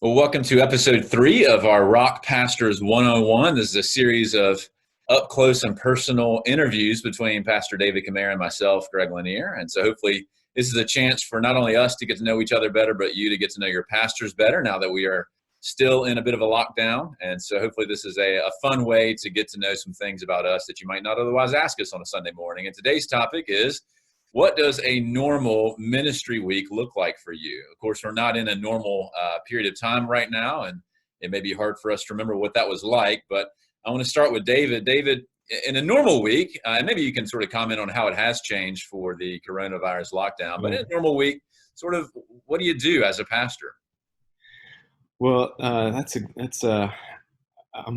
Well, welcome to episode 3 of our Rock Pastors 101. This is a series of up close and personal interviews between Pastor David Kamara and myself, Greg Lanier. And so hopefully this is a chance for not only us to get to know each other better, but you to get to know your pastors better now that we are still in a bit of a lockdown. And so hopefully this is a fun way to get to know some things about us that you might not otherwise ask us on a Sunday morning. And today's topic is, what does a normal ministry week look like for you? Of course, we're not in a normal period of time right now, and it may be hard for us to remember what that was like, but I want to start with David. David, in a normal week, and maybe you can sort of comment on how it has changed for the coronavirus lockdown, but in a normal week, sort of what do you do as a pastor? Well, I'm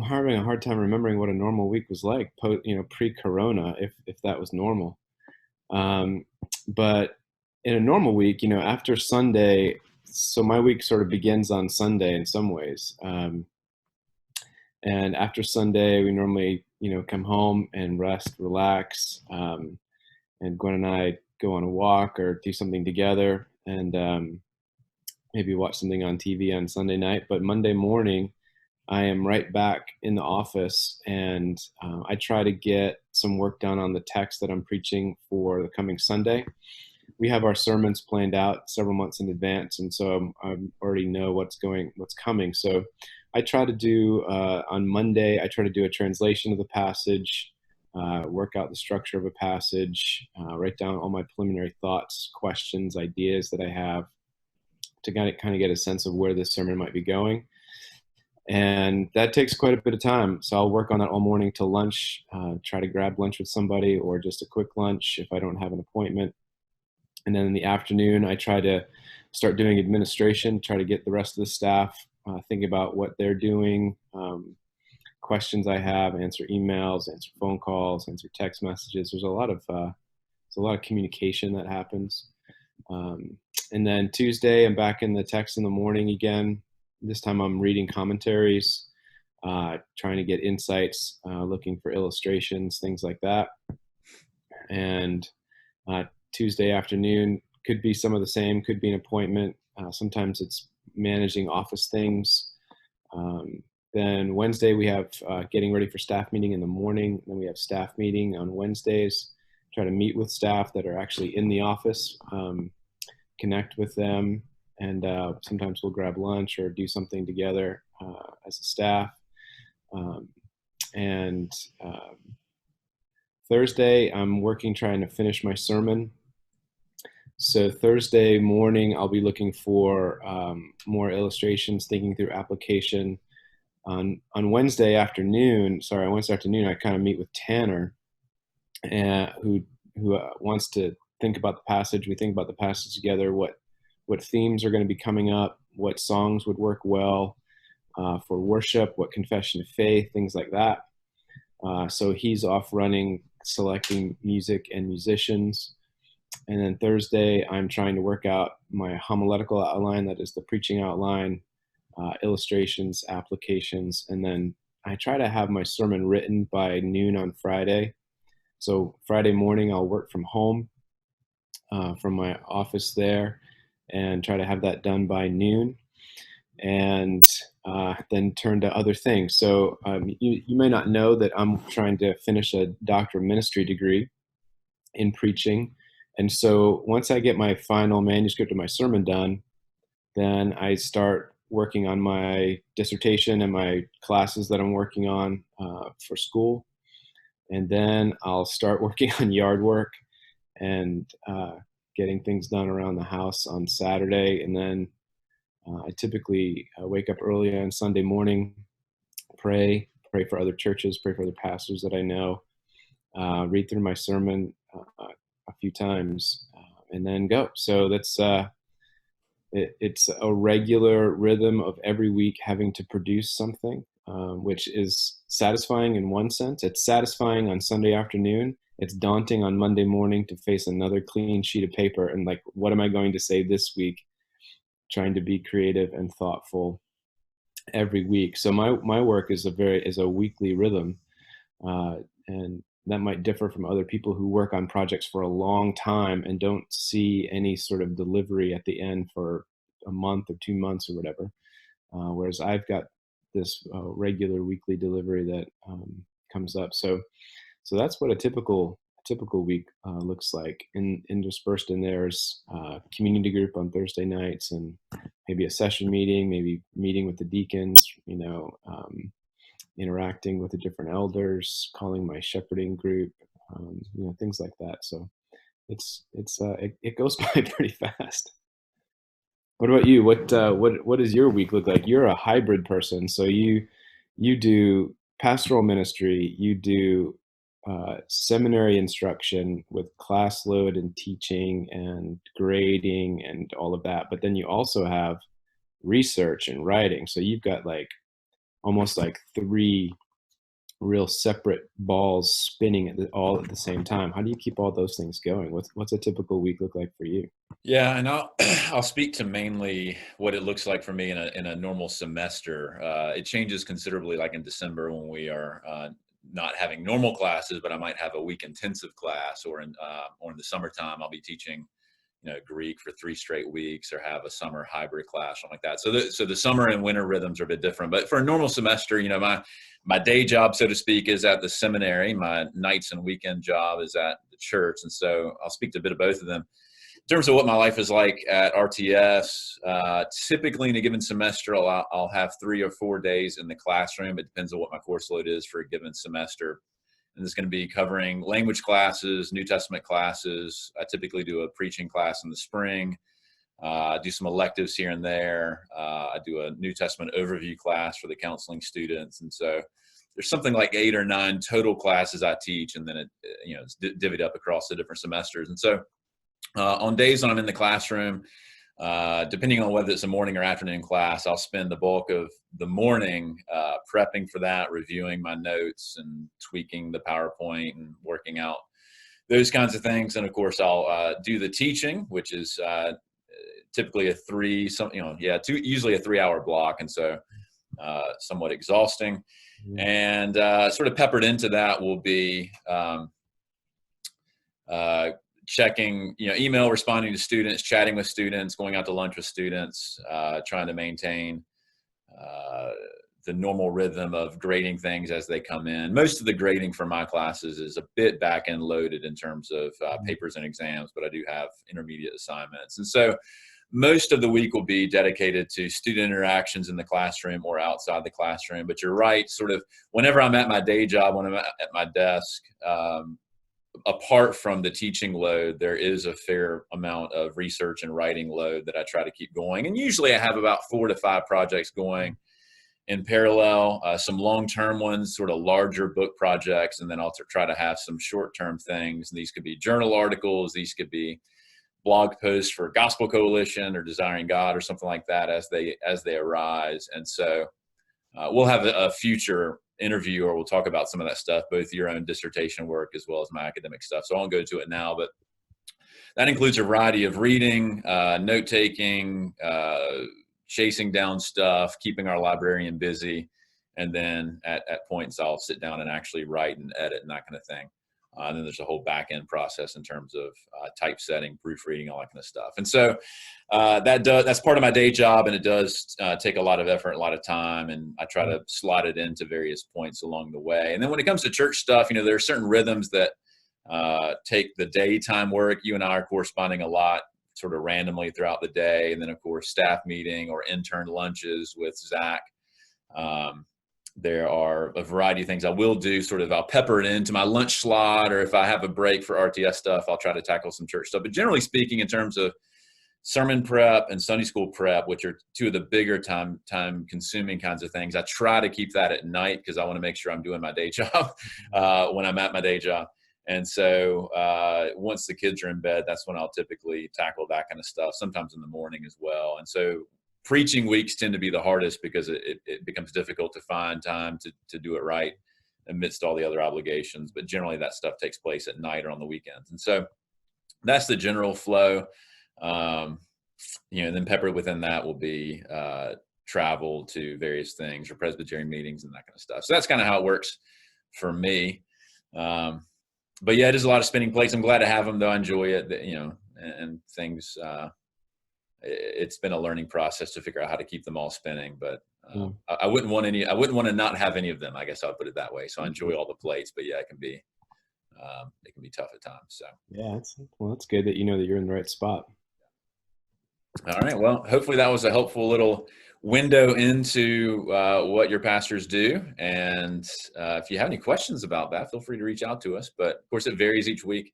having a hard time remembering what a normal week was like, pre-corona, if that was normal. But in a normal week, after Sunday, so my week sort of begins on Sunday in some ways. And after Sunday, we normally, come home and rest, relax. And Gwen and I go on a walk or do something together and maybe watch something on TV on Sunday night. But Monday morning, I am right back in the office, and I try to get some work done on the text that I'm preaching for the coming Sunday. We have our sermons planned out several months in advance, and so I already know what's coming. So I try to do on Monday. I try to do a translation of the passage, work out the structure of a passage, write down all my preliminary thoughts, questions, ideas that I have to kind of get a sense of where this sermon might be going. And that takes quite a bit of time. So I'll work on that all morning till lunch, try to grab lunch with somebody or just a quick lunch if I don't have an appointment. And then in the afternoon, I try to start doing administration, try to get the rest of the staff, think about what they're doing, questions I have, answer emails, answer phone calls, answer text messages. There's a lot of communication that happens. And then Tuesday, I'm back in the text in the morning again. This time I'm reading commentaries, trying to get insights, looking for illustrations, things like that. And Tuesday afternoon could be some of the same, could be an appointment. Sometimes it's managing office things. Then Wednesday we have getting ready for staff meeting in the morning. Then we have staff meeting on Wednesdays. Try to meet with staff that are actually in the office, connect with them. And sometimes we'll grab lunch or do something together as a staff. And Thursday, I'm working trying to finish my sermon. So Thursday morning, I'll be looking for more illustrations, thinking through application. On Wednesday afternoon, I kind of meet with Tanner, who wants to think about the passage. We think about the passage together, what themes are going to be coming up, what songs would work well for worship, what confession of faith, things like that. So he's off running, selecting music and musicians. And then Thursday, I'm trying to work out my homiletical outline, that is the preaching outline, illustrations, applications, and then I try to have my sermon written by noon on Friday. So Friday morning, I'll work from home, from my office there, and try to have that done by noon, and then turn to other things. So you may not know that I'm trying to finish a Doctor of Ministry degree in preaching. And so once I get my final manuscript of my sermon done, then I start working on my dissertation and my classes that I'm working on for school. And then I'll start working on yard work and getting things done around the house on Saturday. And then I typically wake up early on Sunday morning, pray for other churches, pray for other pastors that I know, read through my sermon a few times, and then go. So that's it's a regular rhythm of every week having to produce something, which is satisfying in one sense. It's satisfying on Sunday afternoon. It's daunting on Monday morning to face another clean sheet of paper and like, what am I going to say this week? Trying to be creative and thoughtful every week. So my work is a weekly rhythm, and that might differ from other people who work on projects for a long time and don't see any sort of delivery at the end for a month or 2 months or whatever. whereas I've got this regular weekly delivery that comes up. So that's what a typical week looks like. And interspersed in there's community group on Thursday nights, and maybe a session meeting, maybe meeting with the deacons, interacting with the different elders, calling my shepherding group, things like that. So it goes by pretty fast. What about you? What does your week look like? You're a hybrid person, so you do pastoral ministry, you do seminary instruction with class load and teaching and grading and all of that, but then you also have research and writing. So you've got like almost like three real separate balls spinning all at the same time. How do you keep all those things going? What's a typical week look like for you? Yeah, and I'll I'll speak to mainly what it looks like for me in a normal semester. It changes considerably, like in December when we are not having normal classes, but I might have a week intensive class, or in the summertime I'll be teaching Greek for 3 straight weeks, or have a summer hybrid class, something like that. So the summer and winter rhythms are a bit different. But for a normal semester, my day job, so to speak, is at the seminary. My nights and weekend job is at the church, and so I'll speak to a bit of both of them. In terms of what my life is like at RTS, typically in a given semester, I'll have 3 or 4 days in the classroom. It depends on what my course load is for a given semester. And it's going to be covering language classes, New Testament classes. I typically do a preaching class in the spring. I do some electives here and there. I do a New Testament overview class for the counseling students. And so there's something like 8 or 9 total classes I teach, and then it's divvied up across the different semesters. And so on days when I'm in the classroom, depending on whether it's a morning or afternoon class, I'll spend the bulk of the morning prepping for that, reviewing my notes and tweaking the PowerPoint and working out those kinds of things. And of course, I'll do the teaching, which is typically usually a 3-hour block, and so somewhat exhausting. And sort of peppered into that will be checking, email, responding to students, chatting with students, going out to lunch with students, trying to maintain the normal rhythm of grading things as they come in. Most of the grading for my classes is a bit back-end loaded in terms of papers and exams, but I do have intermediate assignments. And so most of the week will be dedicated to student interactions in the classroom or outside the classroom. But you're right, sort of whenever I'm at my day job, when I'm at my desk, apart from the teaching load, there is a fair amount of research and writing load that I try to keep going. And usually I have about 4 to 5 projects going in parallel, some long-term ones, sort of larger book projects, and then I'll try to have some short-term things. And these could be journal articles, these could be blog posts for Gospel Coalition or Desiring God or something like that as they arise. And so we'll have a future interview, or we'll talk about some of that stuff, both your own dissertation work as well as my academic stuff. So I won't go into it now, but that includes a variety of reading, note-taking, chasing down stuff, keeping our librarian busy. And then at points I'll sit down and actually write and edit and that kind of thing. And then there's a whole back-end process in terms of typesetting, proofreading, all that kind of stuff. And so that's part of my day job, and it does take a lot of effort, a lot of time, and I try to slot it into various points along the way. And then when it comes to church stuff, there are certain rhythms that take the daytime work. You and I are corresponding a lot sort of randomly throughout the day. And then, of course, staff meeting or intern lunches with Zach. There are a variety of things I will do. I'll pepper it into my lunch slot, or if I have a break for RTS stuff, I'll try to tackle some church stuff. But generally speaking, in terms of sermon prep and Sunday school prep, which are 2 of the bigger time consuming kinds of things, I try to keep that at night because I want to make sure I'm doing my day job when I'm at my day job. And so once the kids are in bed, that's when I'll typically tackle that kind of stuff, sometimes in the morning as well. And so preaching weeks tend to be the hardest because it becomes difficult to find time to do it right amidst all the other obligations. But generally that stuff takes place at night or on the weekends. And so that's the general flow. And then peppered within that will be travel to various things or Presbyterian meetings and that kind of stuff. So that's kind of how it works for me. But yeah, it is a lot of spinning plates. I'm glad to have them, though. I enjoy it, and things it's been a learning process to figure out how to keep them all spinning. But I wouldn't want to not have any of them. I guess I'll put it that way. So I enjoy all the plates, but yeah, it can be tough at times. So yeah, it's good that you know that you're in the right spot. All right. Well, hopefully that was a helpful little window into what your pastors do. And if you have any questions about that, feel free to reach out to us. But of course, it varies each week.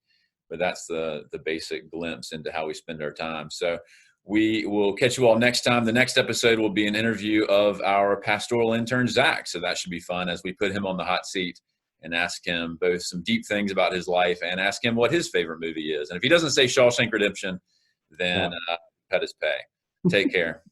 But that's the basic glimpse into how we spend our time. So we will catch you all next time. The next episode will be an interview of our pastoral intern, Zach. So that should be fun as we put him on the hot seat and ask him both some deep things about his life and ask him what his favorite movie is. And if he doesn't say Shawshank Redemption, then cut his pay. Take care.